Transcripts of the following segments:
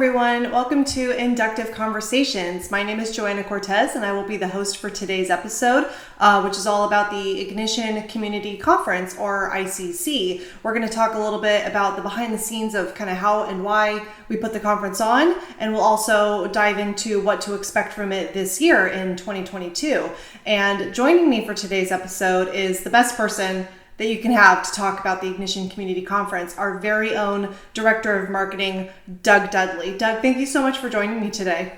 everyone. Welcome to Inductive Conversations. My name is Joanna Cortez, and I will be the host for today's episode, which is all about the Ignition Community Conference, or ICC. We're going to talk a little bit about the behind the scenes of kind of how and why we put the conference on, and we'll also dive into what to expect from it this year in 2022. And joining me for today's episode is the best person that you can have to talk about the Ignition Community Conference, our very own Director of Marketing, Doug Dudley. Doug, thank you so much for joining me today.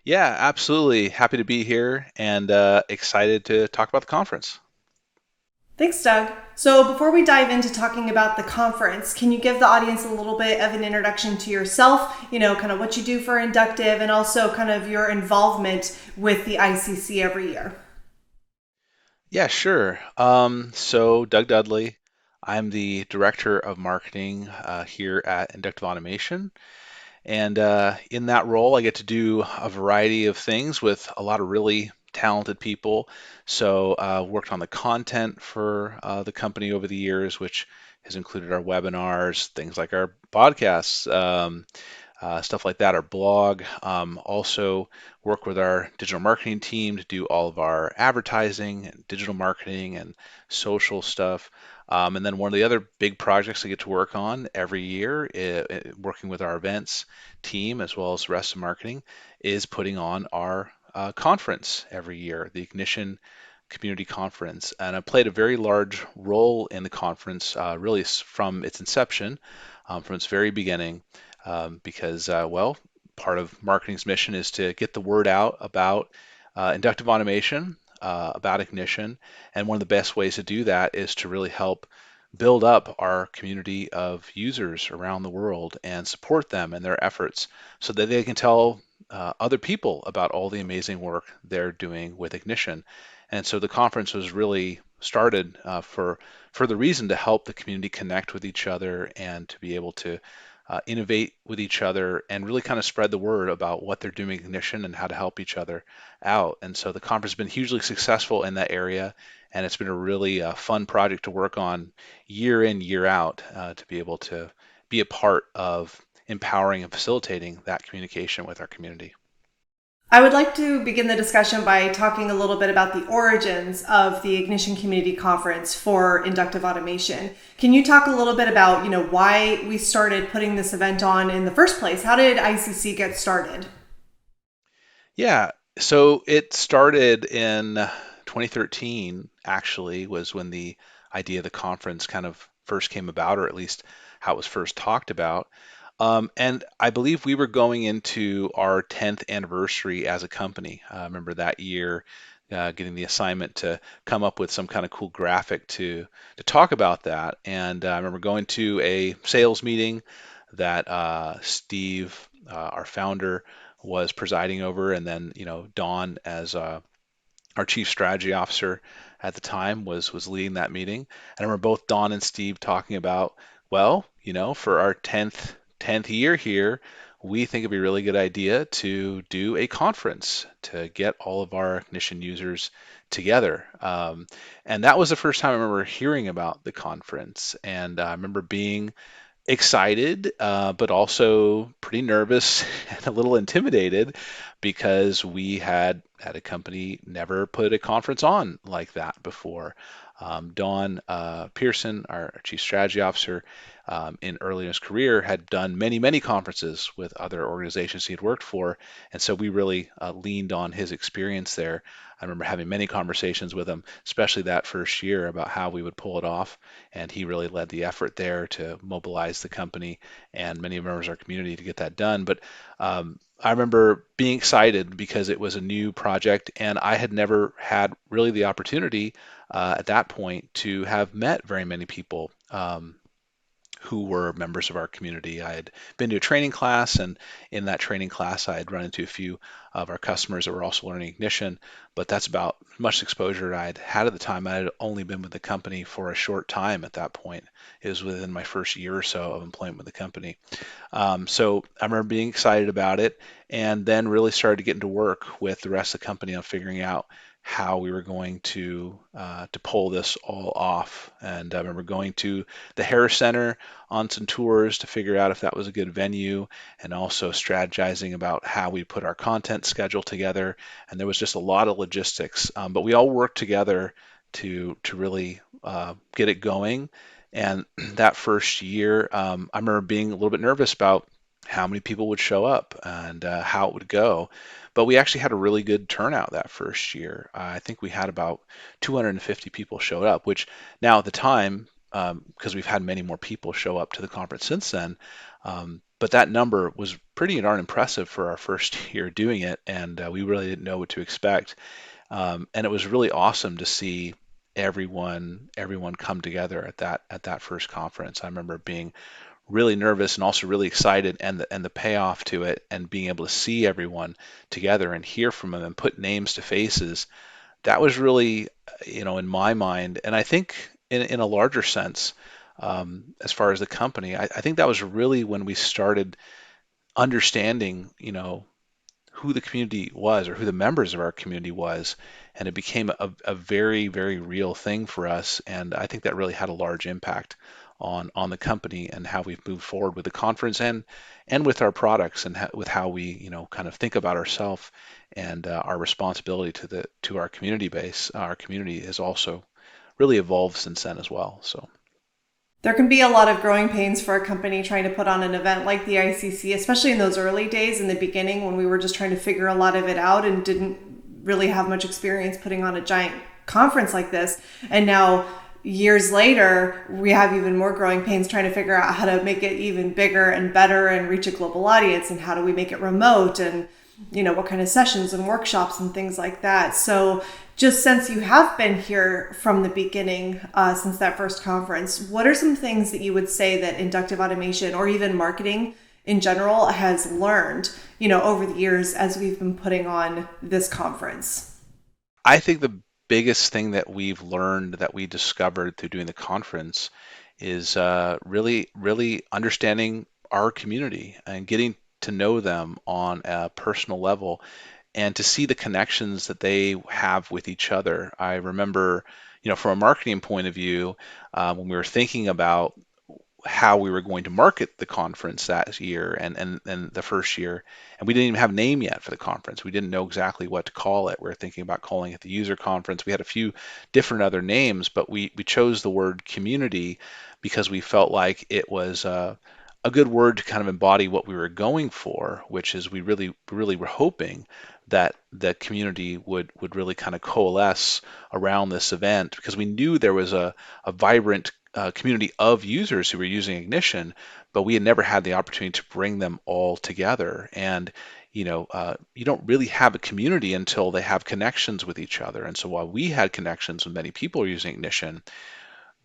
Yeah, absolutely. Happy to be here and excited to talk about the conference. Thanks, Doug. So before we dive into talking about the conference, can you give the audience a little bit of an introduction to yourself, kind of what you do for Inductive and also kind of your involvement with the ICC every year? Yeah, sure. So Doug Dudley, I'm the Director of Marketing here at Inductive Automation. And in that role, I get to do a variety of things with a lot of really talented people. So worked on the content for the company over the years, which has included our webinars, things like our podcasts, stuff like that, our blog. Also work with our digital marketing team to do all of our advertising and digital marketing and social stuff. And then one of the other big projects I get to work on every year, working with our events team as well as the rest of marketing, is putting on our conference every year, the Ignition Community Conference. And I played a very large role in the conference, really from its inception, from its very beginning, because, part of marketing's mission is to get the word out about inductive automation, about Ignition. And one of the best ways to do that is to really help build up our community of users around the world and support them in their efforts so that they can tell other people about all the amazing work they're doing with Ignition. And so the conference was really started for the reason to help the community connect with each other and to be able to innovate with each other and really kind of spread the word about what they're doing in Ignition and how to help each other out. And so the conference has been hugely successful in that area, and it's been a really fun project to work on year in, year out, to be able to be a part of empowering and facilitating that communication with our community. I would like to begin the discussion by talking a little bit about the origins of the Ignition Community Conference for Inductive Automation. Can you talk a little bit about, why we started putting this event on in the first place? How did ICC get started? Yeah, so it started in 2013, actually, was when the idea of the conference kind of first came about, or at least how it was first talked about. And I believe we were going into our 10th anniversary as a company. I remember that year getting the assignment to come up with some kind of cool graphic to talk about that. And I remember going to a sales meeting that Steve, our founder, was presiding over, and then Don, as our chief strategy officer at the time, was leading that meeting. And I remember both Don and Steve talking about, well, for our 10th year here, we think it'd be a really good idea to do a conference to get all of our Ignition users together. And that was the first time I remember hearing about the conference. And I remember being excited, but also pretty nervous and a little intimidated because we had a company never put a conference on like that before. Don Pearson, our chief strategy officer, in early in his career, had done many, many conferences with other organizations he had worked for, and so we really leaned on his experience there. I remember having many conversations with him, especially that first year, about how we would pull it off, and he really led the effort there to mobilize the company and many members of our community to get that done. But I remember being excited because it was a new project, and I had never had really the opportunity at that point to have met very many people who were members of our community. I had been to a training class, and in that training class, I had run into a few of our customers that were also learning ignition, but that's about as much exposure I'd had at the time. I had only been with the company for a short time at that point. It was within my first year or so of employment with the company. So I remember being excited about it, and then really started to get into work with the rest of the company on figuring out how we were going to pull this all off. And I remember going to the Harris Center on some tours to figure out if that was a good venue, and also strategizing about how we put our content schedule together. And there was just a lot of logistics, but we all worked together to really get it going. And that first year, I remember being a little bit nervous about how many people would show up and how it would go. But we actually had a really good turnout that first year. I think we had about 250 people showed up, which now at the time, because we've had many more people show up to the conference since then, but that number was pretty darn impressive for our first year doing it, and we really didn't know what to expect. And it was really awesome to see everyone come together at that first conference. I remember being really nervous and also really excited, and the payoff to it, and being able to see everyone together and hear from them and put names to faces. That was really, in my mind, and I think in a larger sense, as far as the company, I think that was really when we started understanding, who the community was, or who the members of our community was, and it became a very, very real thing for us. And I think that really had a large impact on the company and how we've moved forward with the conference, and with our products, and with how we kind of think about ourselves, and our responsibility to our community base. Our community has also really evolved since then as well. So. There can be a lot of growing pains for a company trying to put on an event like the ICC, especially in those early days in the beginning when we were just trying to figure a lot of it out and didn't really have much experience putting on a giant conference like this. And now, years later, we have even more growing pains trying to figure out how to make it even bigger and better and reach a global audience, and how do we make it remote, and what kind of sessions and workshops and things like that. So just since you have been here from the beginning, since that first conference, what are some things that you would say that inductive automation, or even marketing in general, has learned, over the years as we've been putting on this conference? I think the biggest thing that we've learned, that we discovered through doing the conference, is really, really understanding our community and getting to know them on a personal level, and to see the connections that they have with each other. I remember, from a marketing point of view, when we were thinking about how we were going to market the conference that year, and the first year, and we didn't even have a name yet for the conference. We didn't know exactly what to call it. We were thinking about calling it the user conference. We had a few different other names, but we chose the word community because we felt like it was a good word to kind of embody what we were going for, which is we really were hoping that the community would really kind of coalesce around this event, because we knew there was a vibrant community of users who were using Ignition, but we had never had the opportunity to bring them all together. And you don't really have a community until they have connections with each other. And so while we had connections with many people using Ignition,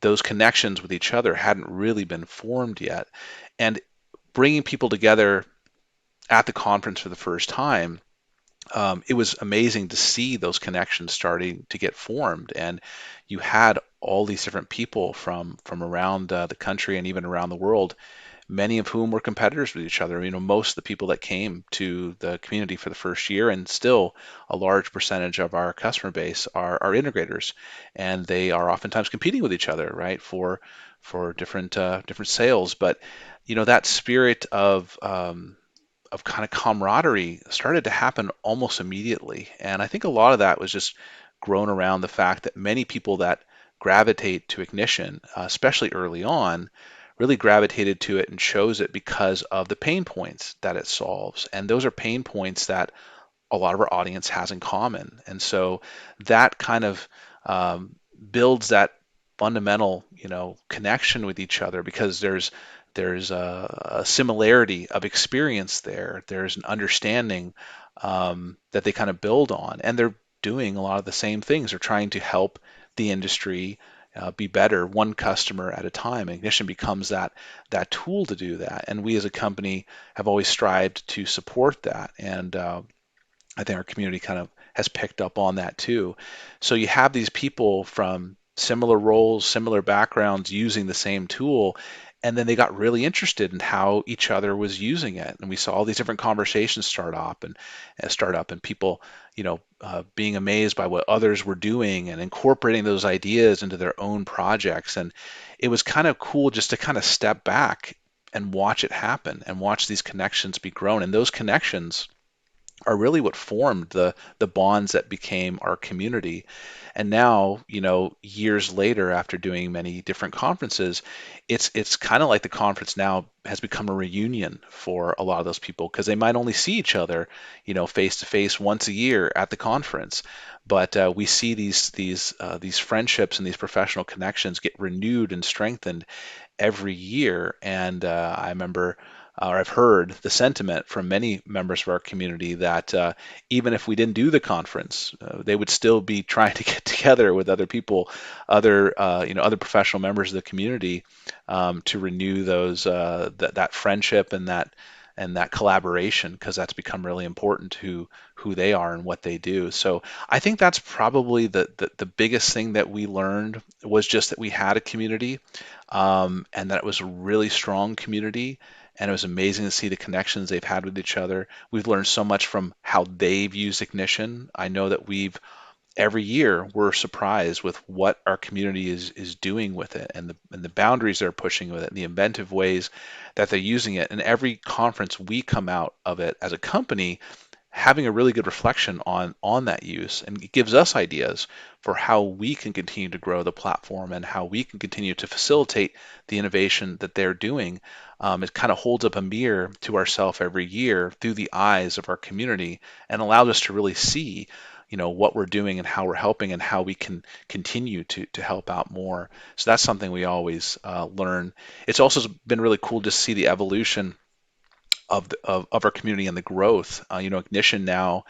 those connections with each other hadn't really been formed yet. And bringing people together at the conference for the first time, it was amazing to see those connections starting to get formed. And you had all these different people from around the country and even around the world, many of whom were competitors with each other. Most of the people that came to the community for the first year, and still a large percentage of our customer base, are integrators, and they are oftentimes competing with each other, right, for different sales. But that spirit of kind of camaraderie started to happen almost immediately. And I think a lot of that was just grown around the fact that many people that gravitate to Ignition, especially early on, really gravitated to it and chose it because of the pain points that it solves. And those are pain points that a lot of our audience has in common. And so that kind of builds that fundamental, connection with each other, because there's a similarity of experience there. There's an understanding that they kind of build on, and they're doing a lot of the same things. They're trying to help the industry be better, one customer at a time. Ignition becomes that tool to do that, and we as a company have always strived to support that. And I think our community kind of has picked up on that too. So you have these people from similar roles, similar backgrounds using the same tool, and then they got really interested in how each other was using it. And we saw all these different conversations start up, and people, being amazed by what others were doing and incorporating those ideas into their own projects. And it was kind of cool just to kind of step back and watch it happen and watch these connections be grown. And those connections are really what formed the bonds that became our community. And now, years later, after doing many different conferences, it's kind of like the conference now has become a reunion for a lot of those people because they might only see each other, face to face once a year at the conference. But we see these friendships and these professional connections get renewed and strengthened every year. And I remember, or I've heard the sentiment from many members of our community that even if we didn't do the conference, they would still be trying to get together with other people, other professional members of the community, to renew that friendship and that collaboration, because that's become really important to who they are and what they do. So I think that's probably the biggest thing that we learned, was just that we had a community, and that it was a really strong community. And it was amazing to see the connections they've had with each other. We've learned so much from how they've used Ignition. I know that every year we're surprised with what our community is doing with it, and the boundaries they're pushing with it, and the inventive ways that they're using it. And every conference we come out of it as a company having a really good reflection on that use, and it gives us ideas for how we can continue to grow the platform and how we can continue to facilitate the innovation that they're doing. It kind of holds up a mirror to ourselves every year through the eyes of our community, and allows us to really see, what we're doing and how we're helping and how we can continue to help out more. So that's something we always learn. It's also been really cool to see the evolution of our community and the growth. Ignition now,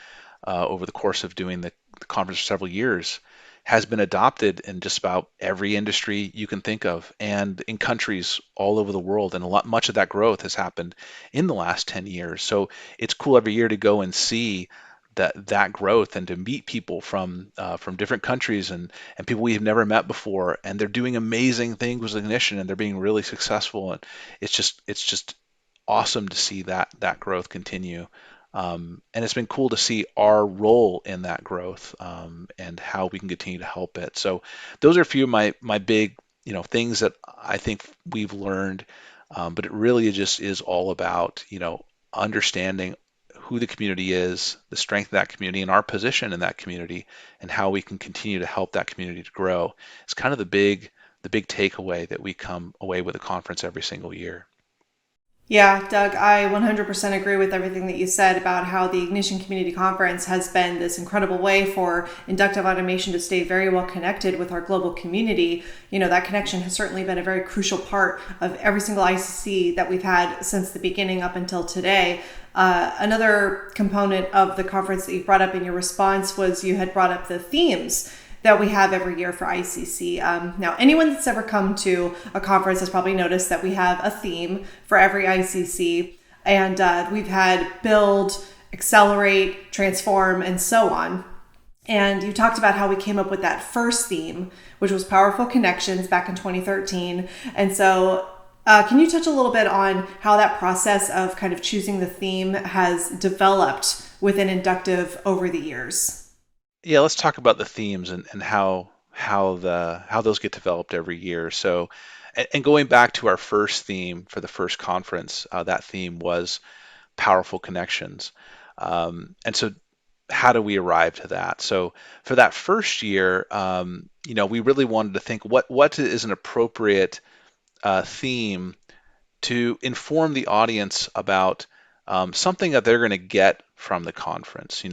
over the course of doing the conference for several years, has been adopted in just about every industry you can think of, and in countries all over the world. And much of that growth has happened in the last 10 years. So it's cool every year to go and see that growth, and to meet people from different countries, and people we've never met before, and they're doing amazing things with Ignition, and they're being really successful. And it's just awesome to see that growth continue. And it's been cool to see our role in that growth, and how we can continue to help it. So those are a few of my big, things that I think we've learned. But it really just is all about, understanding who the community is, the strength of that community, and our position in that community, and how we can continue to help that community to grow. It's kind of the big takeaway that we come away with a conference every single year. Yeah, Doug, I 100% agree with everything that you said about how the Ignition Community Conference has been this incredible way for inductive automation to stay very well connected with our global community. That connection has certainly been a very crucial part of every single ICC that we've had since the beginning up until today. Another component of the conference that you brought up in your response was you had brought up the themes that we have every year for ICC. Now, anyone that's ever come to a conference has probably noticed that we have a theme for every ICC, and we've had build, accelerate, transform, and so on. And you talked about how we came up with that first theme, which was powerful connections back in 2013. And so can you touch a little bit on how that process of kind of choosing the theme has developed within Inductive over the years? Yeah, let's talk about the themes, and how those get developed every year. So, and going back to our first theme for the first conference, that theme was powerful connections. And so, how do we arrive to that? So, for that first year, we really wanted to think what is an appropriate theme to inform the audience about something that they're going to get from the conference.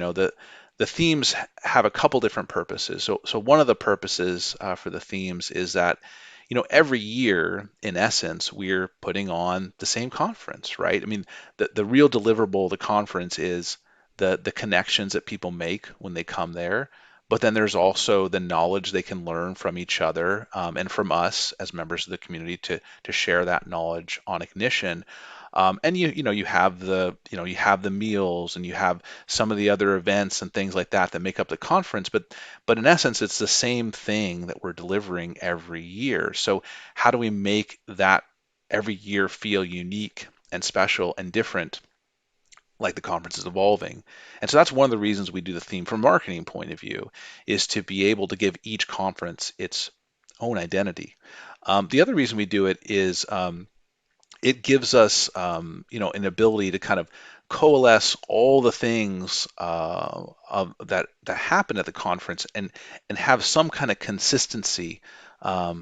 The themes have a couple different purposes. So one of the purposes for the themes is that, every year, in essence, we're putting on the same conference, right? I mean, the real deliverable of the conference is the connections that people make when they come there. But then there's also the knowledge they can learn from each other, and from us as members of the community to share that knowledge on Ignition. And you have the meals, and you have some of the other events and things like that that make up the conference. But in essence, it's the same thing that we're delivering every year. So how do we make that every year feel unique and special and different, like the conference is evolving? And so that's one of the reasons we do the theme from a marketing point of view, is to be able to give each conference its own identity. The other reason we do it is it gives us an ability to kind of coalesce all the things that happen at the conference, and have some kind of consistency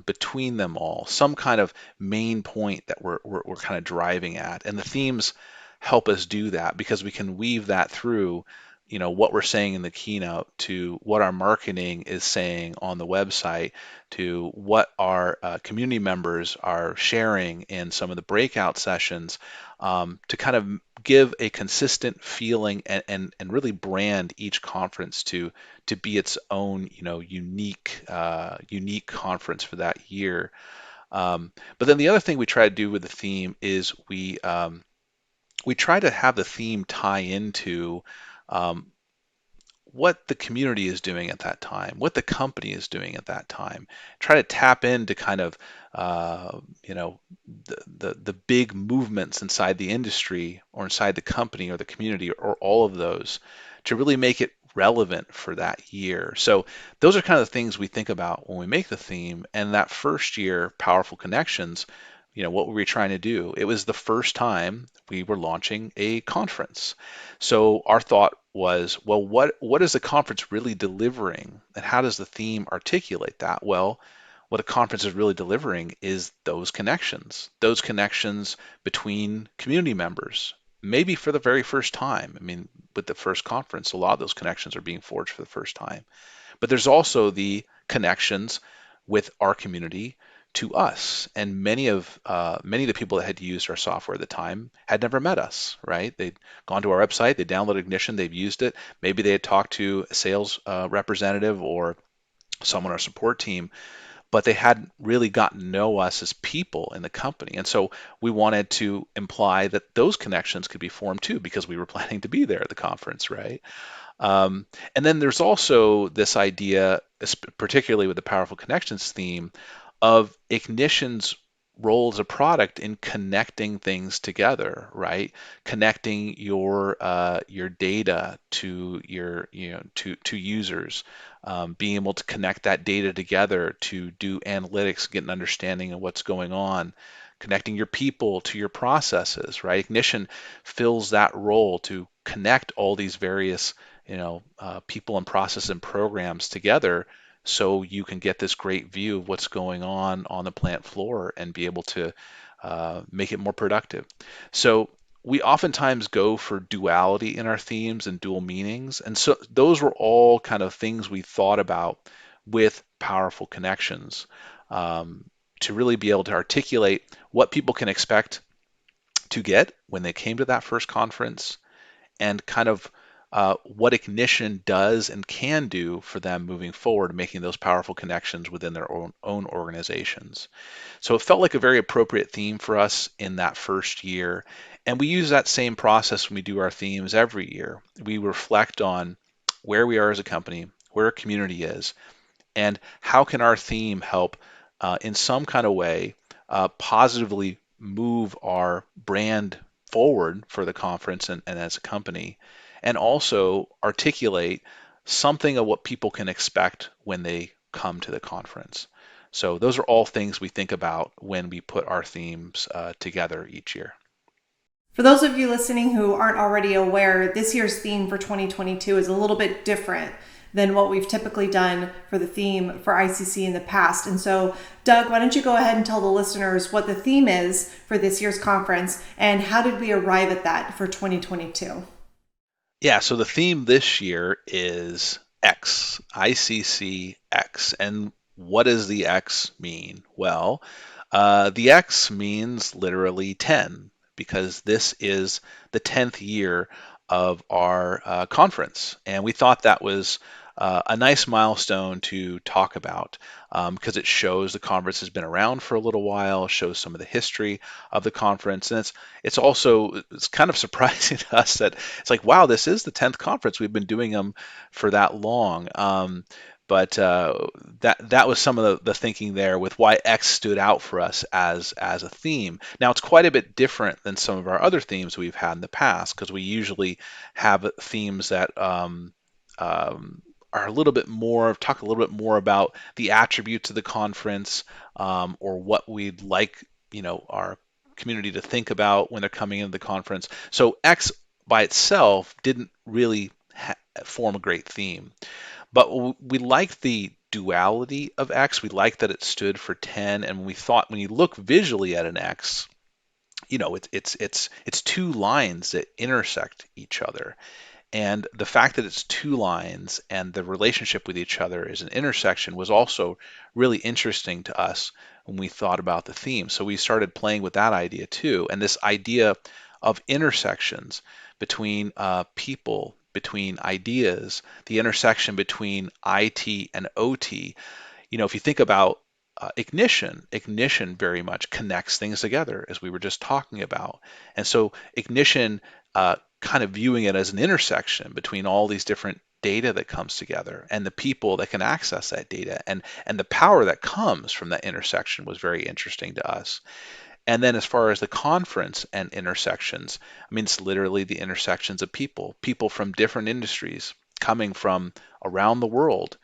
between them all, some kind of main point that we're kind of driving at. And the themes help us do that, because we can weave that through what we're saying in the keynote, to what our marketing is saying on the website, to what our community members are sharing in some of the breakout sessions, to kind of give a consistent feeling, and really brand each conference to be its own unique conference for that year. But then the other thing we try to do with the theme is we try to have the theme tie into um, what the community is doing at that time, what the company is doing at that time. Try to tap into kind of uh, you know the big movements inside the industry, or inside the company or the community, or all of those, to really make it relevant for that year. So those are kind of the things we think about when we make the theme. And that first year, Powerful Connections, what were we trying to do? It was the first time we were launching a conference. So our thought was, well, what is the conference really delivering, and how does the theme articulate that? Well, what a conference is really delivering is those connections between community members, maybe for the very first time. I mean, with the first conference, a lot of those connections are being forged for the first time. But there's also the connections with our community to us, and many of the people that had used our software at the time had never met us. Right? They'd gone to our website, they downloaded Ignition, they've used it. Maybe they had talked to a sales representative or someone on our support team, but they hadn't really gotten to know us as people in the company. And so we wanted to imply that those connections could be formed too, because we were planning to be there at the conference, right? And then there's also this idea, particularly with the Powerful Connections theme, of Ignition's role as a product in connecting things together, right? Connecting your data to to users, being able to connect that data together to do analytics, get an understanding of what's going on, connecting your people to your processes, right? Ignition fills that role to connect all these various people and processes and programs together, so you can get this great view of what's going on the plant floor, and be able to make it more productive. So we oftentimes go for duality in our themes and dual meanings. And so those were all kind of things we thought about with Powerful Connections, to really be able to articulate what people can expect to get when they came to that first conference, and kind of what Ignition does and can do for them moving forward, making those powerful connections within their own organizations. So it felt like a very appropriate theme for us in that first year. And we use that same process when we do our themes every year. We reflect on where we are as a company, where our community is, and how can our theme help in some kind of way positively move our brand forward for the conference, and as a company, and also articulate something of what people can expect when they come to the conference. So those are all things we think about when we put our themes together each year. For those of you listening who aren't already aware, this year's theme for 2022 is a little bit different than what we've typically done for the theme for ICC in the past. And so, Doug, why don't you go ahead and tell the listeners what the theme is for this year's conference, and how did we arrive at that for 2022? Yeah, so the theme this year is X, ICCX. And what does the X mean? Well, the X means literally 10, because this is the 10th year of our conference. And we thought that was a nice milestone to talk about because it shows the conference has been around for a little while, shows some of the history of the conference, and it's kind of surprising to us that it's like, wow, this is the 10th conference. We've been doing them for that long. But that was some of the thinking there with why X stood out for us as a theme. Now it's quite a bit different than some of our other themes we've had in the past because we usually have themes that are a little bit more talk a little bit more about the attributes of the conference or what we'd like our community to think about when they're coming into the conference. So X by itself didn't really form a great theme. But we liked the duality of X. We liked that it stood for 10, and we thought when you look visually at an X, it's two lines that intersect each other. And the fact that it's two lines and the relationship with each other is an intersection was also really interesting to us when we thought about the theme. So we started playing with that idea too. And this idea of intersections between people, between ideas, the intersection between IT and OT. If you think about ignition very much connects things together, as we were just talking about. And so ignition, kind of viewing it as an intersection between all these different data that comes together and the people that can access that data and the power that comes from that intersection was very interesting to us. And then as far as the conference and intersections, I mean, it's literally the intersections of people from different industries coming from around the world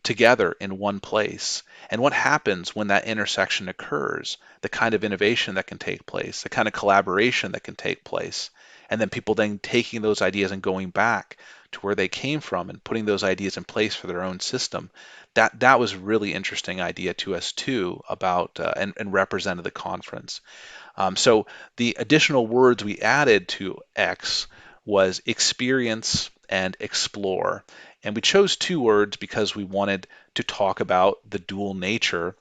together in one place. And what happens when that intersection occurs, the kind of innovation that can take place, the kind of collaboration that can take place, and then people then taking those ideas and going back to where they came from and putting those ideas in place for their own system. That was a really interesting idea to us too about and represented the conference. So the additional words we added to X was experience and explore. And we chose two words because we wanted to talk about the dual nature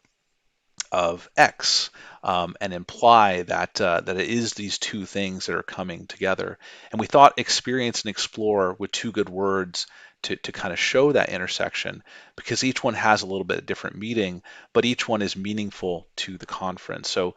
of X and imply that it is these two things that are coming together. And we thought experience and explore were two good words to kind of show that intersection because each one has a little bit of different meaning, but each one is meaningful to the conference. So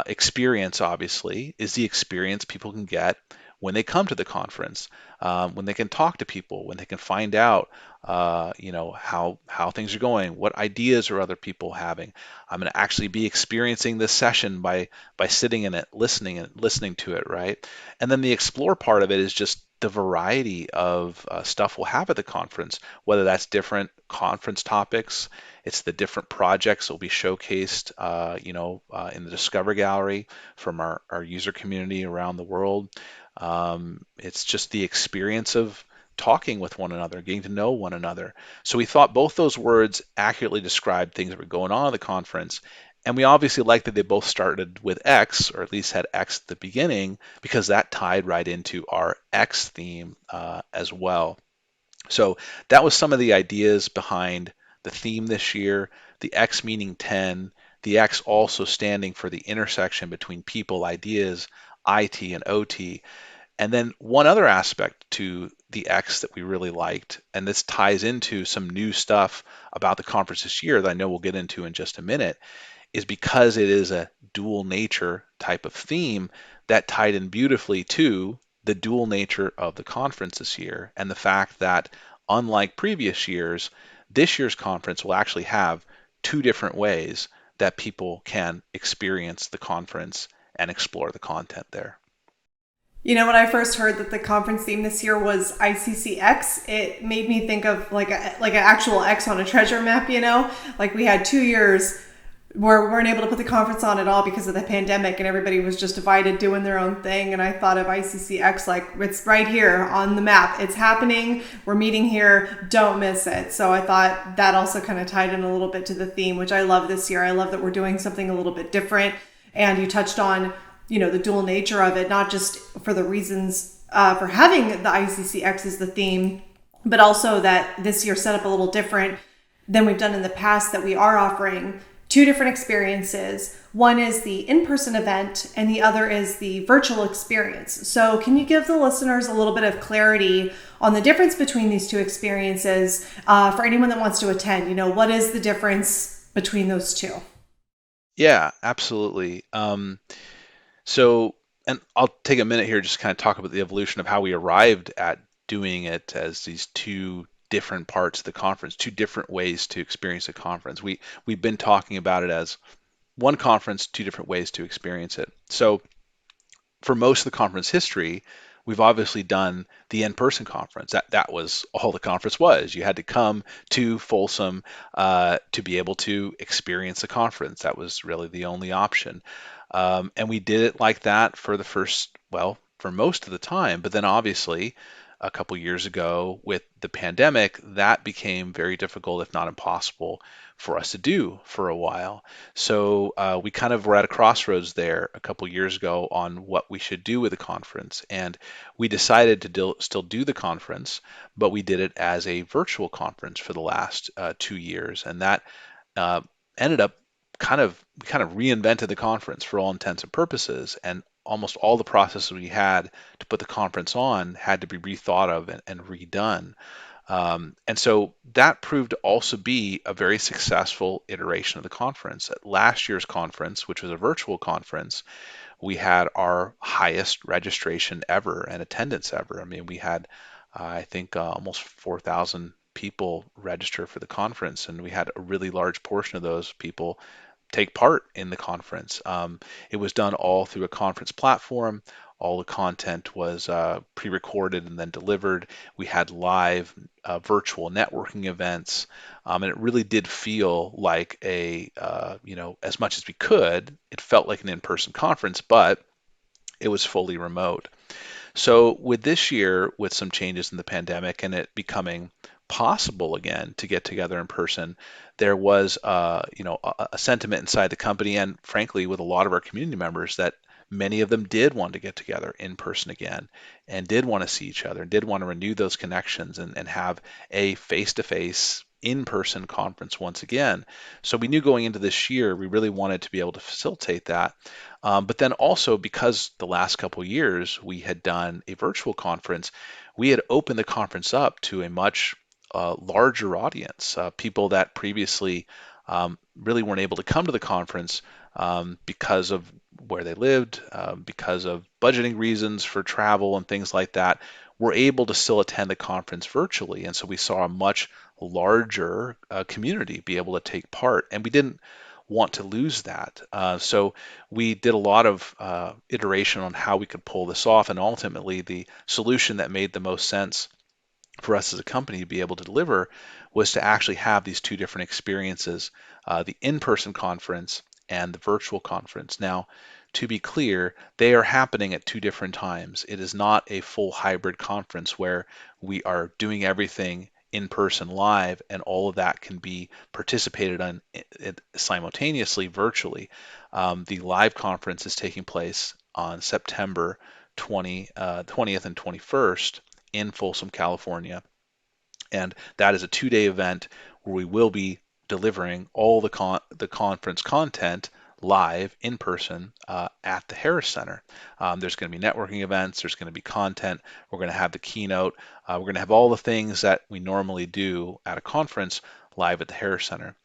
experience obviously is the experience people can get when they come to the conference, when they can talk to people, when they can find out, how things are going, what ideas are other people having. I'm going to actually be experiencing this session by sitting in it, listening to it, right? And then the explore part of it is just the variety of stuff we'll have at the conference, whether that's different conference topics, it's the different projects that will be showcased, in the Discover Gallery from our user community around the world. It's just the experience of talking with one another, getting to know one another. So we thought both those words accurately described things that were going on at the conference. And we obviously liked that they both started with X, or at least had X at the beginning, because that tied right into our X theme as well. So that was some of the ideas behind the theme this year, the X meaning 10, the X also standing for the intersection between people, ideas, IT, and OT. And then one other aspect to the X that we really liked, and this ties into some new stuff about the conference this year that I know we'll get into in just a minute, is because it is a dual nature type of theme that tied in beautifully to the dual nature of the conference this year and the fact that unlike previous years, this year's conference will actually have two different ways that people can experience the conference and explore the content there. When I first heard that the conference theme this year was iccx, it made me think of like an actual X on a treasure map. Like we had 2 years where we weren't able to put the conference on at all because of the pandemic, and everybody was just divided doing their own thing. And I thought of iccx like it's right here on the map. It's happening. We're meeting here. Don't miss it. So I thought that also kind of tied in a little bit to the theme, which I love this year. I love that we're doing something a little bit different. And you touched on the dual nature of it, not just for the reasons for having the iccx as the theme, but also that this year set up a little different than we've done in the past, that we are offering two different experiences. One is the in-person event and the other is the virtual experience. So can you give the listeners a little bit of clarity on the difference between these two experiences for anyone that wants to attend? What is the difference between those two? Yeah, absolutely. So, and I'll take a minute here just to kind of talk about the evolution of how we arrived at doing it as these two different parts of the conference, two different ways to experience a conference. We've been talking about it as one conference, two different ways to experience it. So for most of the conference history, we've obviously done the in-person conference. That was all the conference was. You had to come to Folsom to be able to experience the conference. That was really the only option. And we did it like that for the first, well, for most of the time. But then obviously, a couple years ago with the pandemic, that became very difficult, if not impossible, for us to do for a while. So we kind of were at a crossroads there a couple years ago on what we should do with the conference. And we decided to still do the conference, but we did it as a virtual conference for the last 2 years. And that uh, ended up we kind of reinvented the conference for all intents and purposes, and almost all the processes we had to put the conference on had to be rethought of and redone. And so that proved to also be a very successful iteration of the conference. At last year's conference, which was a virtual conference, we had our highest registration ever and attendance ever. I mean, we had, I think, almost 4,000 people register for the conference, and we had a really large portion of those people take part in the conference. It was done all through a conference platform. All the content was pre-recorded and then delivered. We had live virtual networking events, and it really did feel like as much as we could, it felt like an in-person conference, but it was fully remote. So with this year, with some changes in the pandemic and it becoming possible again to get together in person, there was a sentiment inside the company and frankly with a lot of our community members that many of them did want to get together in person again and did want to see each other and did want to renew those connections and have a face-to-face in-person conference once again. So we knew going into this year we really wanted to be able to facilitate that. But then also because the last couple of years we had done a virtual conference, we had opened the conference up to a much larger audience, people that previously really weren't able to come to the conference because of where they lived, because of budgeting reasons for travel and things like that, were able to still attend the conference virtually. And so we saw a much larger community be able to take part. And we didn't want to lose that. So we did a lot of iteration on how we could pull this off. And ultimately, the solution that made the most sense for us as a company to be able to deliver was to actually have these two different experiences, the in-person conference and the virtual conference. Now, to be clear, they are happening at two different times. It is not a full hybrid conference where we are doing everything in person live and all of that can be participated on simultaneously virtually. The live conference is taking place on September 20th and 21st in Folsom, California. And that is a 2-day event where we will be delivering all the conference content live in person at the Harris Center. There's going to be networking events, there's going to be content, we're going to have the keynote, we're going to have all the things that we normally do at a conference live at the Harris Center.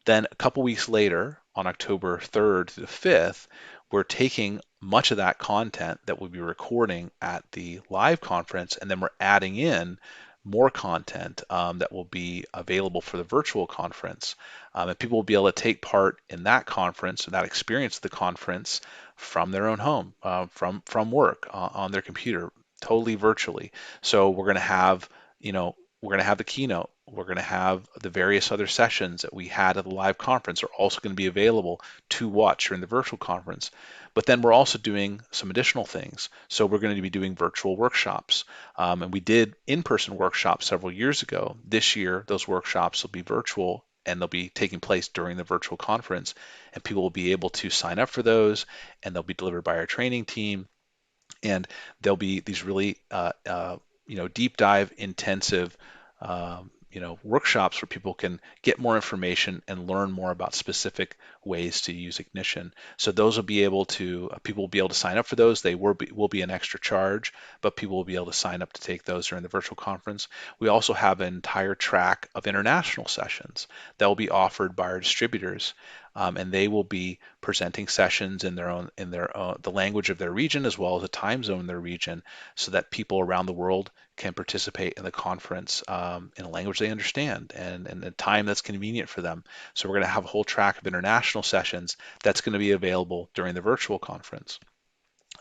Then a couple weeks later, on October 3rd to the 5th, we're taking much of that content that we'll be recording at the live conference, and then we're adding in more content that will be available for the virtual conference. And people will be able to take part in that conference, and that experience of the conference from their own home, from work, on their computer, totally virtually. So we're going to have the keynote. We're going to have the various other sessions that we had at the live conference are also going to be available to watch during the virtual conference. But then we're also doing some additional things. So we're going to be doing virtual workshops. And we did in-person workshops several years ago. This year, those workshops will be virtual and they'll be taking place during the virtual conference. And people will be able to sign up for those and they'll be delivered by our training team. And there'll be these really deep dive intensive workshops where people can get more information and learn more about specific ways to use Ignition. So those will be able to people will be able to sign up for those. They will be an extra charge, but people will be able to sign up to take those during the virtual conference. We also have an entire track of international sessions that will be offered by our distributors, and they will be presenting sessions in their own the language of their region as well as the time zone in their region, so that people around the world can participate in the conference in a language they understand and a time that's convenient for them. So we're going to have a whole track of international sessions that's going to be available during the virtual conference.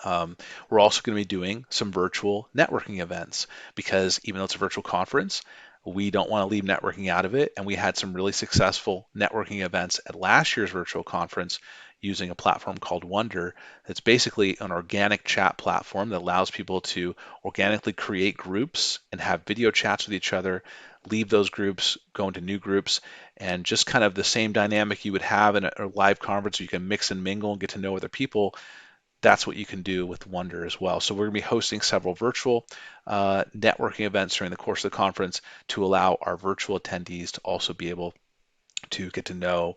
We're also going to be doing some virtual networking events because even though it's a virtual conference, we don't want to leave networking out of it. And we had some really successful networking events at last year's virtual conference using a platform called Wonder. It's basically an organic chat platform that allows people to organically create groups and have video chats with each other, leave those groups, go into new groups, and just kind of the same dynamic you would have in a live conference where you can mix and mingle and get to know other people. That's what you can do with Wonder as well. So we're going to be hosting several virtual networking events during the course of the conference to allow our virtual attendees to also be able to get to know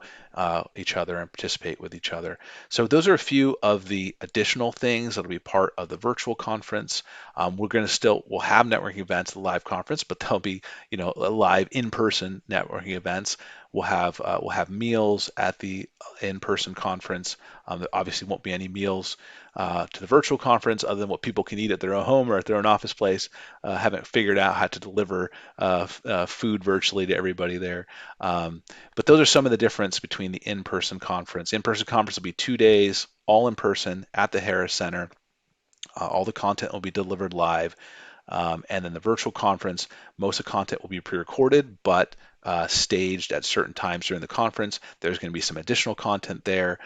each other and participate with each other. So those are a few of the additional things that'll be part of the virtual conference. We'll have networking events at the live conference, but they'll be, live in-person networking events. We'll have meals at the in-person conference. There obviously won't be any meals to the virtual conference other than what people can eat at their own home or at their own office place. Haven't figured out how to deliver food virtually to everybody there. But those are some of the difference between the in-person conference. In-person conference will be 2 days, all in person at the Harris Center. All the content will be delivered live. And then the virtual conference, most of the content will be pre-recorded, but staged at certain times during the conference. There's going to be some additional content there,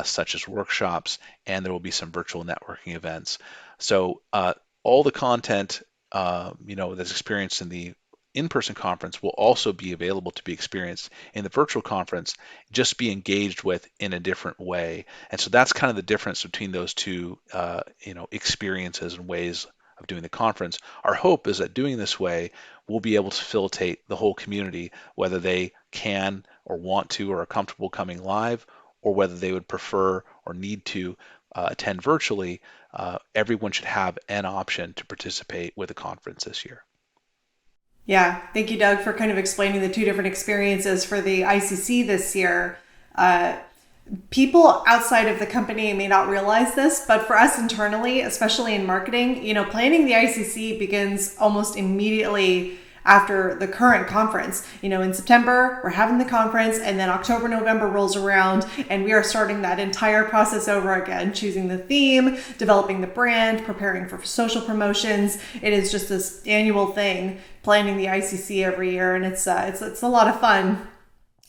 such as workshops, and there will be some virtual networking events. So all the content, that's experienced in the in-person conference will also be available to be experienced in the virtual conference, just be engaged with in a different way. And so that's kind of the difference between those two, experiences and ways of doing the conference. Our hope is that doing this way, we'll be able to facilitate the whole community, whether they can or want to or are comfortable coming live, or whether they would prefer or need to attend virtually. Everyone should have an option to participate with the conference this year. Yeah, thank you, Doug, for kind of explaining the two different experiences for the ICC this year. People outside of the company may not realize this, but for us internally, especially in marketing, planning the ICC begins almost immediately after the current conference. In September, we're having the conference, and then October, November rolls around, and we are starting that entire process over again, choosing the theme, developing the brand, preparing for social promotions. It is just this annual thing, planning the ICC every year, and it's a lot of fun.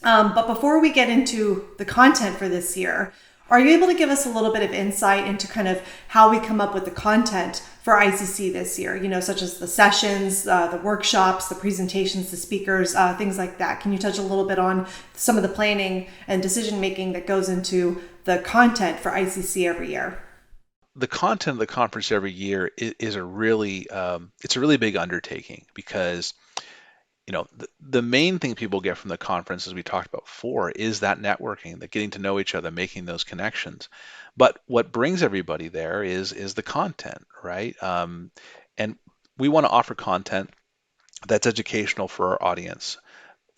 But before we get into the content for this year, are you able to give us a little bit of insight into kind of how we come up with the content for ICC this year, such as the sessions, the workshops, the presentations, the speakers, things like that? Can you touch a little bit on some of the planning and decision making that goes into the content for ICC every year? The content of the conference every year is a really it's a really big undertaking because the main thing people get from the conference, as we talked about before, is that networking, that getting to know each other, making those connections. But what brings everybody there is the content, right? And we want to offer content that's educational for our audience,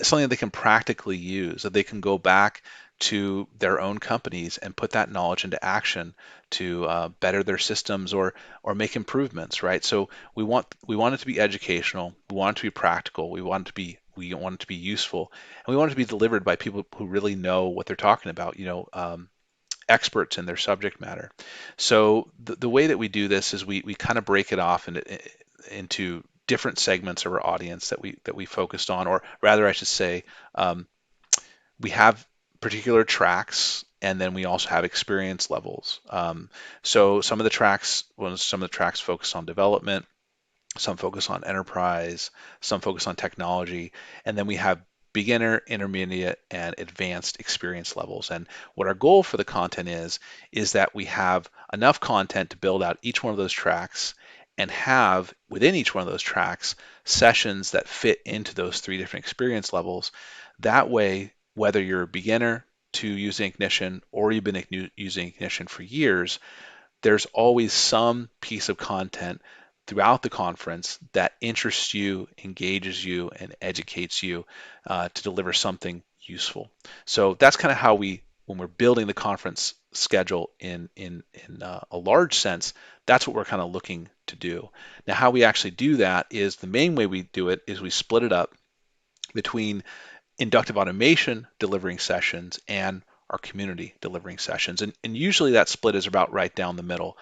something that they can practically use, that they can go back to their own companies and put that knowledge into action to better their systems or make improvements, right? So we want it to be educational, we want it to be practical, we want it to be useful, and we want it to be delivered by people who really know what they're talking about, experts in their subject matter. So the way that we do this is we kind of break it off into different segments of our audience that we focused on, or rather, I should say, we have particular tracks, and then we also have experience levels. So some of the tracks focus on development, some focus on enterprise, some focus on technology, and then we have beginner, intermediate, and advanced experience levels. And what our goal for the content is that we have enough content to build out each one of those tracks, and have within each one of those tracks sessions that fit into those three different experience levels. That way, whether you're a beginner to using Ignition or you've been using Ignition for years, there's always some piece of content throughout the conference that interests you, engages you, and educates you to deliver something useful. So that's kind of how when we're building the conference schedule in a large sense, that's what we're kind of looking to do. Now, how we actually do that is the main way we do it is we split it up between inductive automation delivering sessions and our community delivering sessions. And usually that split is about right down the middle,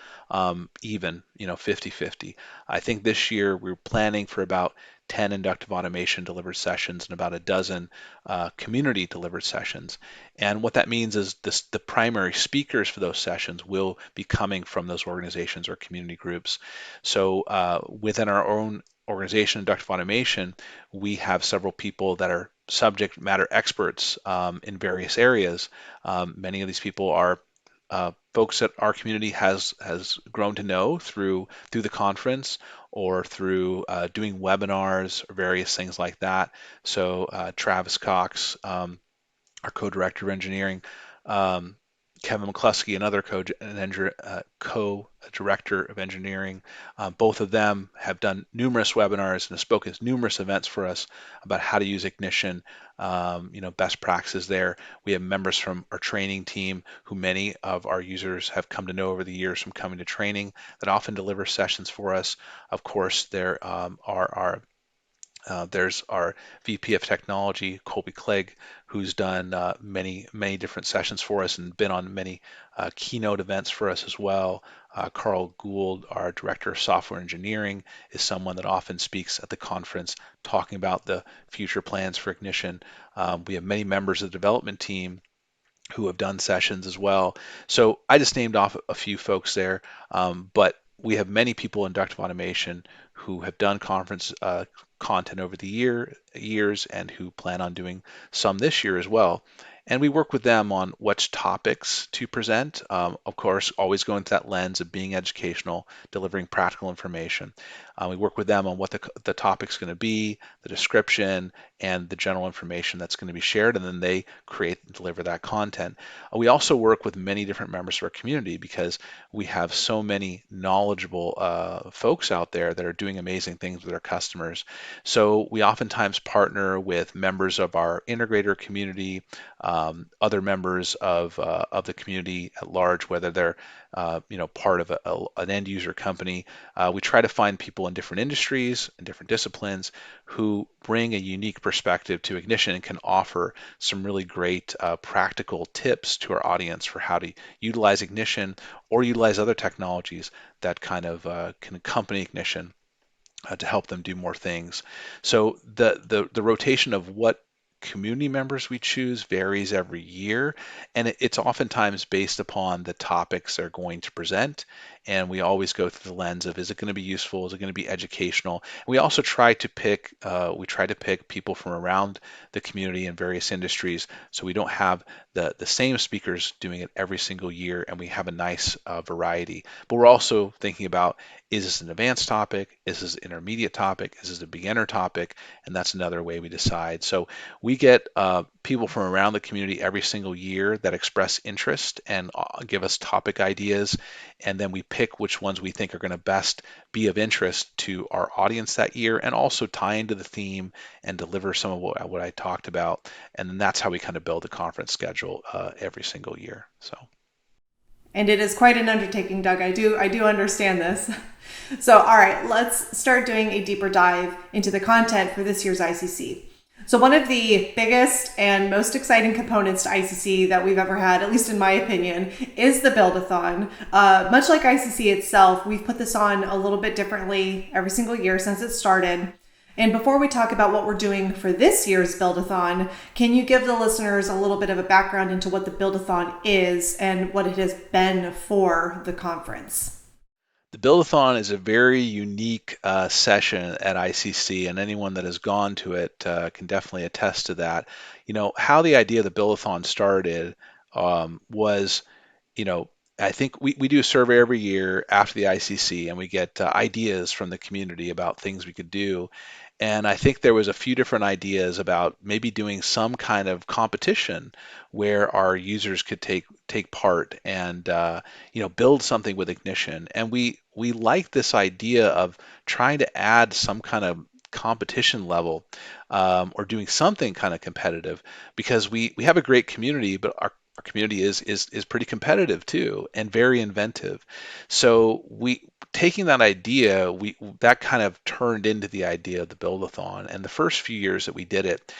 even, 50-50. I think this year we're planning for about 10 inductive automation delivered sessions and about a dozen community delivered sessions. And what that means is the primary speakers for those sessions will be coming from those organizations or community groups. So within our own organization, Inductive Automation, we have several people that are subject matter experts in various areas. Many of these people are folks that our community has grown to know through the conference or through doing webinars or various things like that. So Travis Cox, our co-director of engineering, um, Kevin McCluskey, another co-director of engineering. Both of them have done numerous webinars and have spoken at numerous events for us about how to use Ignition, best practices there. We have members from our training team who many of our users have come to know over the years from coming to training that often deliver sessions for us. Of course, there there's our VP of Technology, Colby Clegg, who's done many different sessions for us and been on many keynote events for us as well. Carl Gould, our Director of Software Engineering, is someone that often speaks at the conference talking about the future plans for Ignition. We have many members of the development team who have done sessions as well. So I just named off a few folks there, but we have many people in inductive automation who have done conference content over the years and who plan on doing some this year as well. And we work with them on which topics to present. Of course, always going through that lens of being educational, delivering practical information. We work with them on what the topic's going to be, the description, and the general information that's going to be shared, and then they create and deliver that content. We also work with many different members of our community because we have so many knowledgeable folks out there that are doing amazing things with our customers. So we oftentimes partner with members of our integrator community, other members of the community at large, whether they're part of an end user company. We try to find people in different industries and different disciplines who bring a unique perspective to Ignition and can offer some really great practical tips to our audience for how to utilize Ignition or utilize other technologies that kind of can accompany Ignition to help them do more things. So the rotation of what community members we choose varies every year, and it's oftentimes based upon the topics they're going to present. And we always go through the lens of, is it going to be useful? Is it going to be educational? And we also try to pick people from around the community in various industries, so we don't have the same speakers doing it every single year, and we have a nice variety. But we're also thinking about, is this an advanced topic? Is this an intermediate topic? Is this a beginner topic? And that's another way we decide. So we get people from around the community every single year that express interest and give us topic ideas, and then we pick which ones we think are going to best be of interest to our audience that year and also tie into the theme and deliver some of what I talked about. And then that's how we kind of build the conference schedule every single year. So. And it is quite an undertaking, Doug. I do understand this. So, all right, let's start doing a deeper dive into the content for this year's ICC. So one of the biggest and most exciting components to ICC that we've ever had, at least in my opinion, is the Build-a-Thon. Much like ICC itself, we've put this on a little bit differently every single year since it started. And before we talk about what we're doing for this year's Build-a-Thon, can you give the listeners a little bit of a background into what the Build-a-Thon is and what it has been for the conference? The Build-a-Thon is a very unique session at ICC, and anyone that has gone to it can definitely attest to that. How the idea of the Build-a-Thon started was, you know, I think we do a survey every year after the ICC, and we get ideas from the community about things we could do. And I think there was a few different ideas about maybe doing some kind of competition where our users could take part and build something with Ignition. And we like this idea of trying to add some kind of competition level, or doing something kind of competitive, because we have a great community, but our community is pretty competitive too and very inventive. So we taking that idea, we that kind of turned into the idea of the Build-a-Thon. And the first few years that we did it,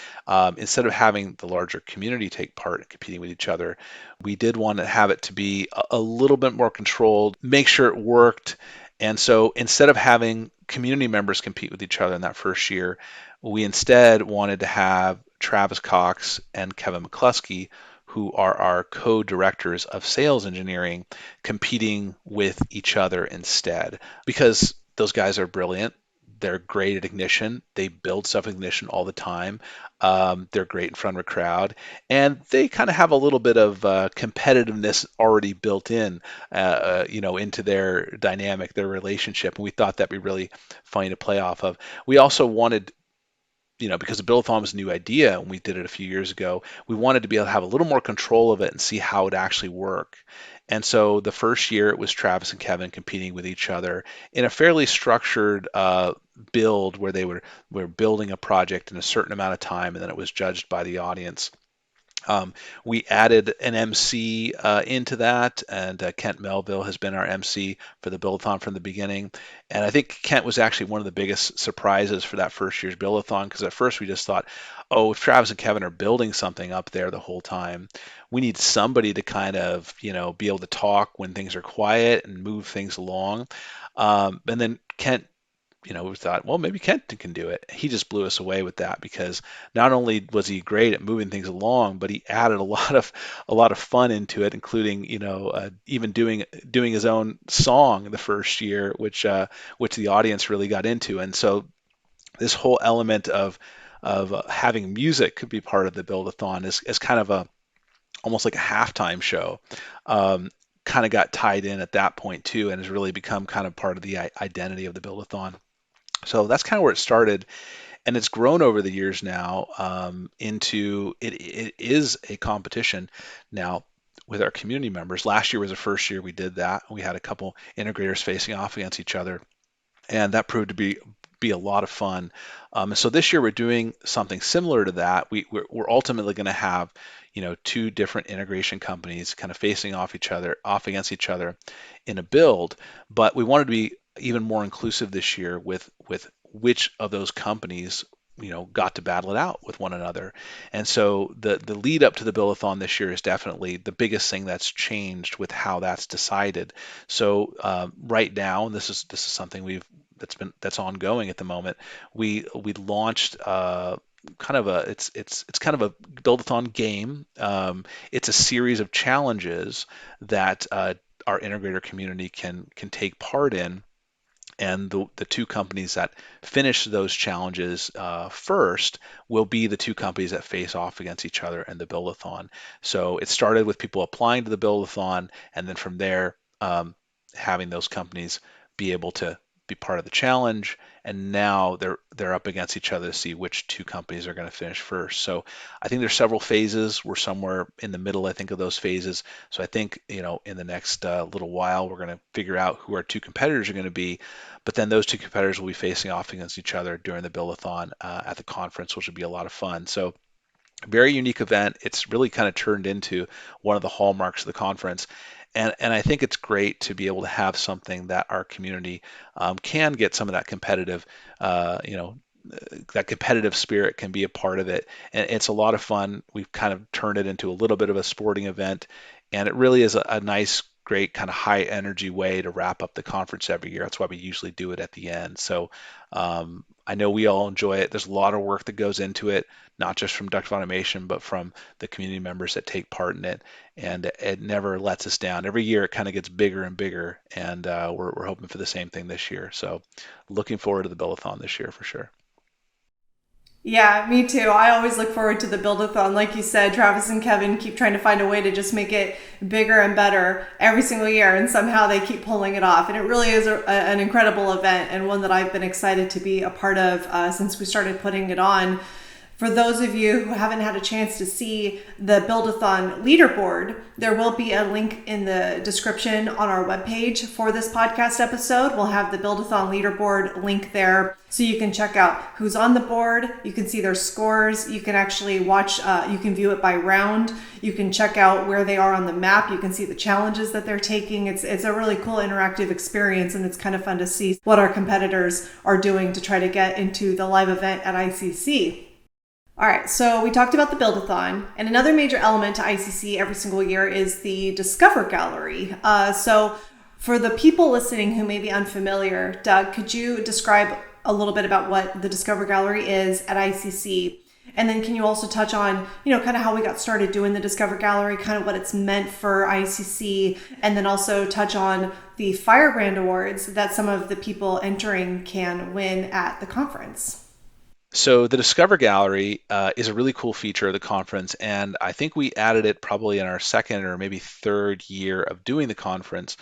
instead of having the larger community take part and competing with each other, we did want to have it to be a little bit more controlled, make sure it worked. And so instead of having community members compete with each other in that first year, we instead wanted to have Travis Cox and Kevin McCluskey, who are our co-directors of sales engineering, competing with each other instead, because those guys are brilliant. They're great at Ignition. They build stuff at Ignition all the time. They're great in front of a crowd, and they kind of have a little bit of competitiveness already built in, into their dynamic, their relationship. And we thought that'd be really funny to play off of. We also wanted, because the Build-a-Thon was a new idea and we did it a few years ago, we wanted to be able to have a little more control of it and see how it actually work. And so the first year it was Travis and Kevin competing with each other in a fairly structured build where they were building a project in a certain amount of time, and then it was judged by the audience. We added an MC into that, and Kent Melville has been our MC for the Build-a-thon from the beginning. And I think Kent was actually one of the biggest surprises for that first year's Build-a-thon, because at first we just thought, oh, if Travis and Kevin are building something up there the whole time, we need somebody to kind of, be able to talk when things are quiet and move things along. And then Kent, we thought, well, maybe Kenton can do it. He just blew us away with that, because not only was he great at moving things along, but he added a lot of fun into it, including, even doing his own song the first year, which the audience really got into. And so this whole element of having music could be part of the Build-a-thon is kind of almost like a halftime show. Kind of got tied in at that point too, and has really become kind of part of the identity of the Build-a-thon. So that's kind of where it started, and it's grown over the years now, into it is a competition now with our community members. Last year was the first year we did that. We had a couple integrators facing off against each other, and that proved to be a lot of fun. And so this year we're doing something similar to that. We're ultimately going to have, two different integration companies kind of facing off against each other in a build, but we wanted to be even more inclusive this year with which of those companies got to battle it out with one another. And so the lead up to the Build-a-thon this year is definitely the biggest thing that's changed with how that's decided. So right now, and this is something that's ongoing at the moment. We launched kind of a it's kind of a Build-a-thon game. It's a series of challenges that our integrator community can take part in, and the two companies that finish those challenges first will be the two companies that face off against each other in the Build-a-thon. So it started with people applying to the Build-a-thon, and then from there, having those companies be able to be part of the challenge, and now they're up against each other to see which two companies are going to finish first. So I think there's several phases. We're somewhere in the middle, I think, of those phases. So I think, in the next little while, we're going to figure out who our two competitors are going to be, but then those two competitors will be facing off against each other during the Build-a-thon at the conference, which will be a lot of fun. So very unique event. It's really kind of turned into one of the hallmarks of the conference. And I think it's great to be able to have something that our community can get some of that competitive, that competitive spirit can be a part of it. And it's a lot of fun. We've kind of turned it into a little bit of a sporting event, and it really is a nice, great kind of high energy way to wrap up the conference every year. That's why we usually do it at the end. So I know we all enjoy it. There's a lot of work that goes into it, not just from Inductive Automation, but from the community members that take part in it. And it never lets us down. Every year it kind of gets bigger and bigger, and we're hoping for the same thing this year. So looking forward to the Build-a-thon this year for sure. Yeah, me too. I always look forward to the Build-a-Thon. Like you said, Travis and Kevin keep trying to find a way to just make it bigger and better every single year, and somehow they keep pulling it off. And it really is an incredible event and one that I've been excited to be a part of since we started putting it on. For those of you who haven't had a chance to see the Build-a-Thon leaderboard, there will be a link in the description on our webpage for this podcast episode. We'll have the Build-a-Thon leaderboard link there so you can check out who's on the board. You can see their scores. You can actually watch, you can view it by round. You can check out where they are on the map. You can see the challenges that they're taking. It's a really cool interactive experience, and it's kind of fun to see what our competitors are doing to try to get into the live event at ICC. All right, so we talked about the Build-a-Thon, and another major element to ICC every single year is the Discover Gallery. So for the people listening who may be unfamiliar, Doug, could you describe a little bit about what the Discover Gallery is at ICC? And then can you also touch on, kind of how we got started doing the Discover Gallery, kind of what it's meant for ICC, and then also touch on the Firebrand Awards that some of the people entering can win at the conference. So the Discover Gallery is a really cool feature of the conference, and I think we added it probably in our second or maybe third year of doing the conference.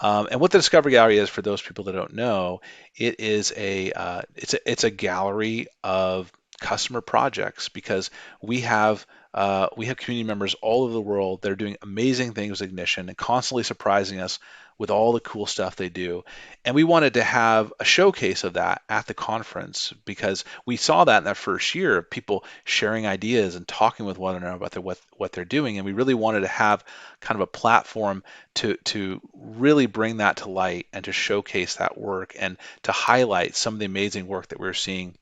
And what the Discover Gallery is, for those people that don't know, it is it's a gallery of customer projects, because we have community members all over the world that are doing amazing things with Ignition and constantly surprising us with all the cool stuff they do. And we wanted to have a showcase of that at the conference, because we saw that in that first year of people sharing ideas and talking with one another about what they're doing. And we really wanted to have kind of a platform to really bring that to light and to showcase that work and to highlight some of the amazing work that we're seeing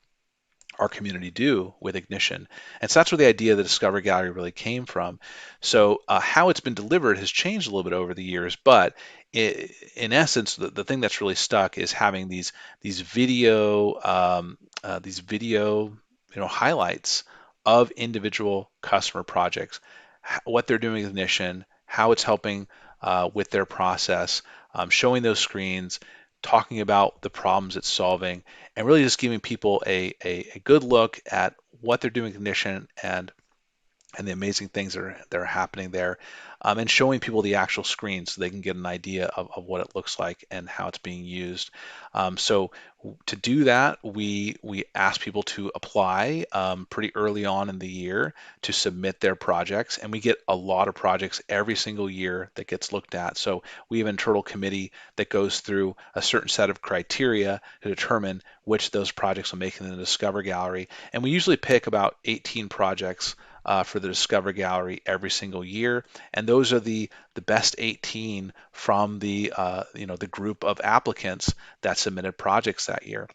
our community do with Ignition. And so that's where the idea of the Discover Gallery really came from. So how it's been delivered has changed a little bit over the years, but in essence, the thing that's really stuck is having these video highlights of individual customer projects, what they're doing with Ignition, how it's helping with their process, showing those screens, talking about the problems it's solving, and really just giving people a good look at what they're doing in Ignition and the amazing things that are happening there, and showing people the actual screen so they can get an idea of what it looks like and how it's being used. So to do that, we ask people to apply pretty early on in the year to submit their projects, and we get a lot of projects every single year that gets looked at. So we have an internal committee that goes through a certain set of criteria to determine which of those projects will make it in the Discover Gallery, and we usually pick about 18 projects for the Discover Gallery every single year, and those are the best 18 from the group of applicants that submitted projects that year.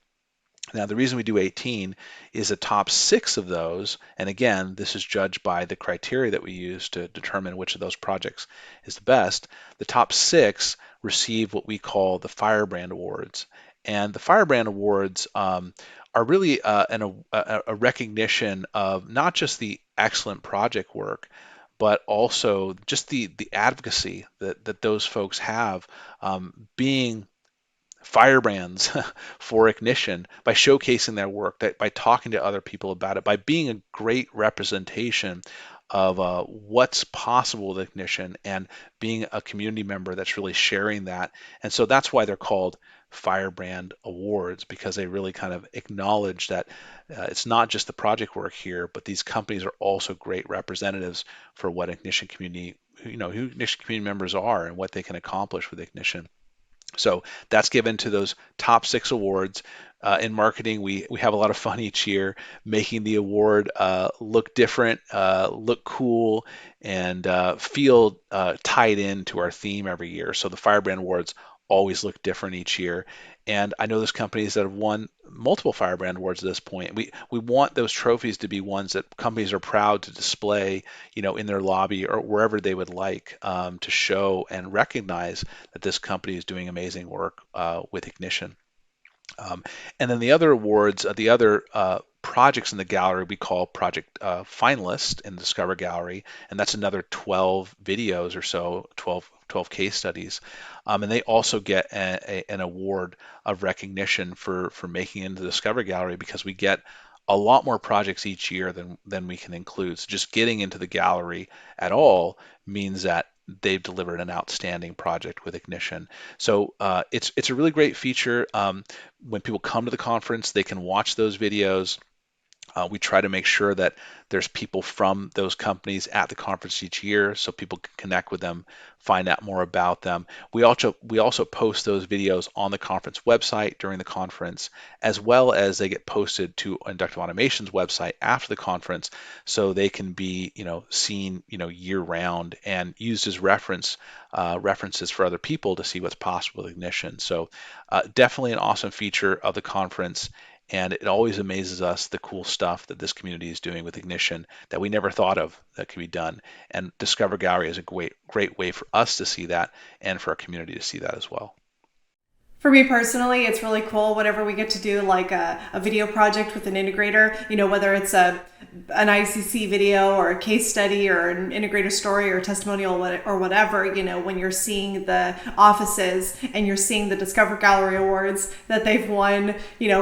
Now, the reason we do 18 is the top 6 of those, and again, this is judged by the criteria that we use to determine which of those projects is the best. The top 6 receive what we call the Firebrand Awards. And the Firebrand Awards are really a recognition of not just the excellent project work, but also just the advocacy that those folks have, being firebrands for Ignition, by showcasing their work, that by talking to other people about it, by being a great representation of what's possible with Ignition, and being a community member that's really sharing that. And so that's why they're called Firebrand Awards, because they really kind of acknowledge that it's not just the project work here, but these companies are also great representatives for what Ignition community, who Ignition community members are and what they can accomplish with Ignition. So that's given to those top 6 awards. In marketing, we have a lot of fun each year making the award look different, look cool, and feel tied in to our theme every year. So the Firebrand Awards always look different each year. And I know there's companies that have won multiple Firebrand Awards at this point. We want those trophies to be ones that companies are proud to display, in their lobby or wherever they would like, to show and recognize that this company is doing amazing work with Ignition. And then the other awards, the other projects in the gallery, we call project finalists in the Discover Gallery, and that's another 12 videos or so, 12 case studies. And they also get an award of recognition for making it into the Discover Gallery, because we get a lot more projects each year than we can include. So just getting into the gallery at all means that they've delivered an outstanding project with Ignition. So it's a really great feature. When people come to the conference, they can watch those videos. We try to make sure that there's people from those companies at the conference each year so people can connect with them, find out more about them. We also post those videos on the conference website during the conference, as well as they get posted to Inductive Automation's website after the conference, so they can be seen year round and used as references for other people to see what's possible with Ignition. So definitely an awesome feature of the conference. And it always amazes us the cool stuff that this community is doing with Ignition that we never thought of that could be done. And Discover Gallery is a great way for us to see that and for our community to see that as well. For me personally, it's really cool whenever we get to do like a video project with an integrator, whether it's an ICC video or a case study or an integrator story or testimonial or whatever, when you're seeing the offices and you're seeing the Discover Gallery Awards that they've won,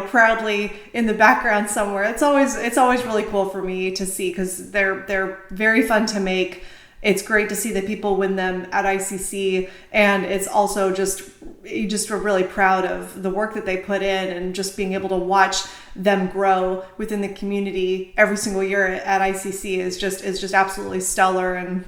proudly in the background somewhere. It's always really cool for me to see because they're very fun to make. It's great to see that people win them at ICC, and it's also just are really proud of the work that they put in and just being able to watch them grow within the community every single year at ICC is just absolutely stellar, and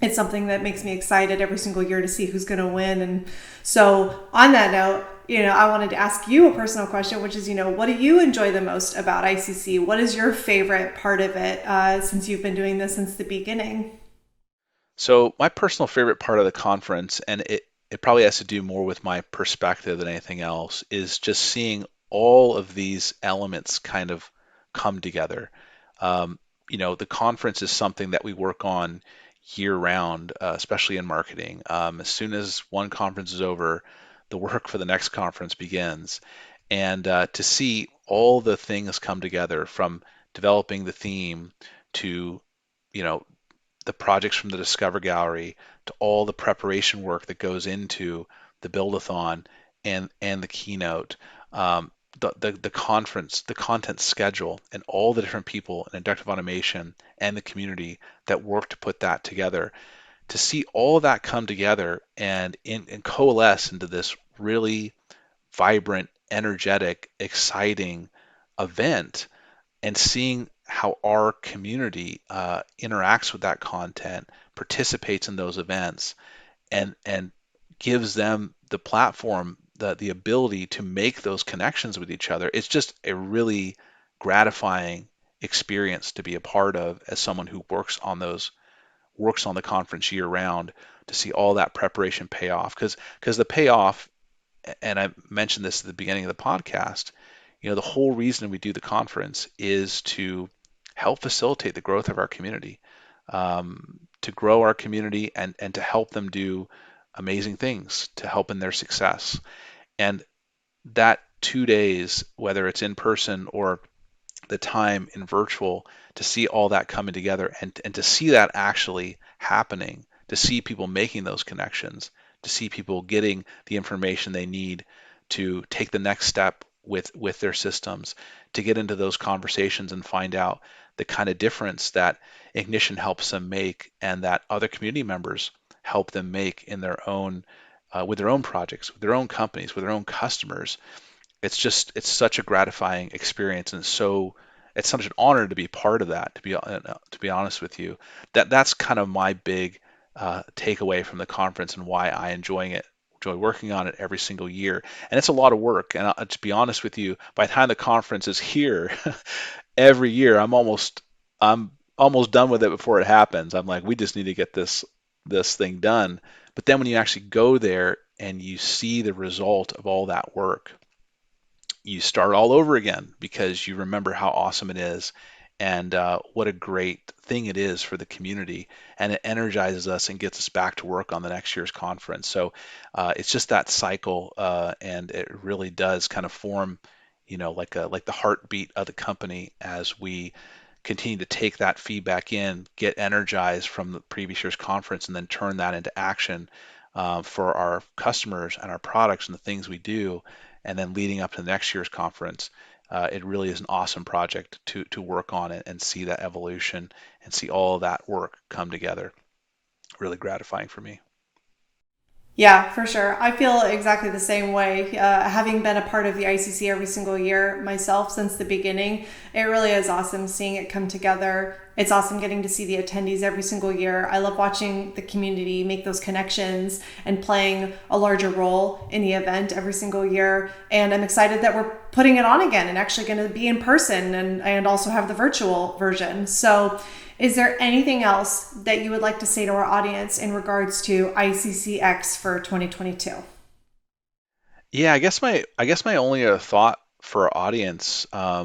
it's something that makes me excited every single year to see who's going to win. And so on that note, I wanted to ask you a personal question, which is, what do you enjoy the most about ICC? What is your favorite part of it since you've been doing this since the beginning? So my personal favorite part of the conference, and it probably has to do more with my perspective than anything else, is just seeing all of these elements kind of come together. The conference is something that we work on year round, especially in marketing. As soon as one conference is over, the work for the next conference begins. And to see all the things come together from developing the theme to, you know, the projects from the Discover Gallery to all the preparation work that goes into the Build-a-Thon and the keynote, the conference, the content schedule, and all the different people in Inductive Automation and the community that work to put that together. To see all of that come together and coalesce into this really vibrant, energetic, exciting event, and seeing how our community interacts with that content, participates in those events, and gives them the platform, the ability to make those connections with each other. It's just a really gratifying experience to be a part of as someone who works on the conference year round, to see all that preparation pay off. Because the payoff, and I mentioned this at the beginning of the podcast, the whole reason we do the conference is to help facilitate the growth of our community, to grow our community and to help them do amazing things, to help in their success. And that 2 days, whether it's in person or the time in virtual, to see all that coming together and to see that actually happening, to see people making those connections, to see people getting the information they need to take the next step with their systems, to get into those conversations and find out the kind of difference that Ignition helps them make and that other community members help them make in their own with their own projects, with their own companies, with their own customers. It's such a gratifying experience, and it's such an honor to be part of that. To be honest with you, that's kind of my big takeaway from the conference and why I enjoy working on it every single year. And it's a lot of work. And to be honest with you, by the time the conference is here, every year I'm almost done with it before it happens. I'm like, we just need to get this thing done. But then when you actually go there and you see the result of all that work, you start all over again because you remember how awesome it is and what a great thing it is for the community, and it energizes us and gets us back to work on the next year's conference. So it's just that cycle, and it really does kind of form, like the heartbeat of the company as we continue to take that feedback in, get energized from the previous year's conference, and then turn that into action for our customers and our products and the things we do, and then leading up to the next year's conference. it really is an awesome project to work on it and see that evolution and see all of that work come together. Really gratifying for me. Yeah, for sure. I feel exactly the same way. Having been a part of the ICC every single year myself since the beginning, it really is awesome seeing it come together. It's awesome getting to see the attendees every single year. I love watching the community make those connections and playing a larger role in the event every single year. And I'm excited that we're putting it on again and actually going to be in person and also have the virtual version. So, is there anything else that you would like to say to our audience in regards to iccx for 2022? Yeah, I guess my only thought for our audience, our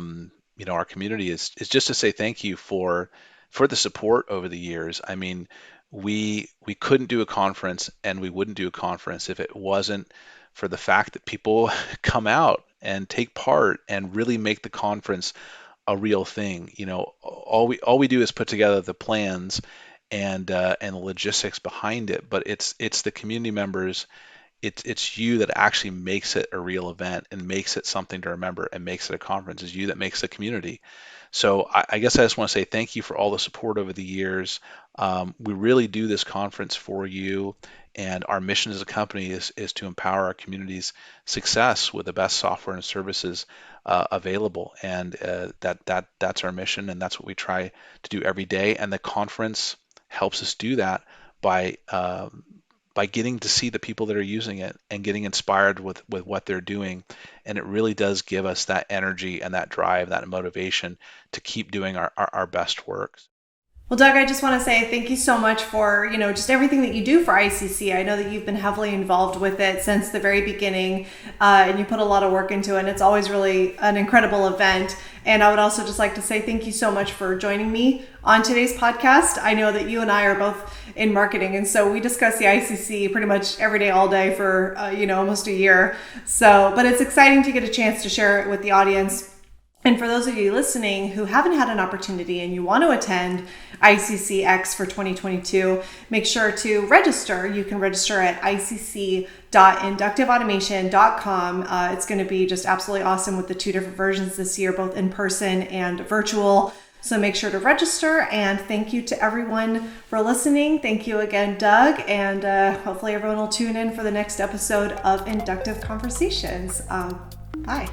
community is just to say thank you for the support over the years. I mean, we couldn't do a conference and we wouldn't do a conference if it wasn't for the fact that people come out and take part and really make the conference a real thing. All we do is put together the plans and the logistics behind it, but it's the community members, it's you that actually makes it a real event and makes it something to remember and makes it a conference. Is you that makes the community. So I guess I just want to say thank you for all the support over the years. We really do this conference for you, and our mission as a company is to empower our community's success with the best software and services available, and that's our mission, and that's what we try to do every day. And the conference helps us do that by getting to see the people that are using it and getting inspired with what they're doing. And it really does give us that energy and that drive, that motivation to keep doing our best work. Well, Doug, I just want to say thank you so much for, just everything that you do for ICC. I know that you've been heavily involved with it since the very beginning, and you put a lot of work into it, and it's always really an incredible event. And I would also just like to say thank you so much for joining me on today's podcast. I know that you and I are both in marketing, and so we discuss the ICC pretty much every day, all day for, almost a year. So, but it's exciting to get a chance to share it with the audience. And for those of you listening who haven't had an opportunity and you want to attend iccx for 2022, make sure to register. You can register at icc.inductiveautomation.com. It's going to be just absolutely awesome with the two different versions this year, both in person and virtual. So make sure to register, and thank you to everyone for listening. Thank you again, Doug, and hopefully everyone will tune in for the next episode of Inductive Conversations. Bye.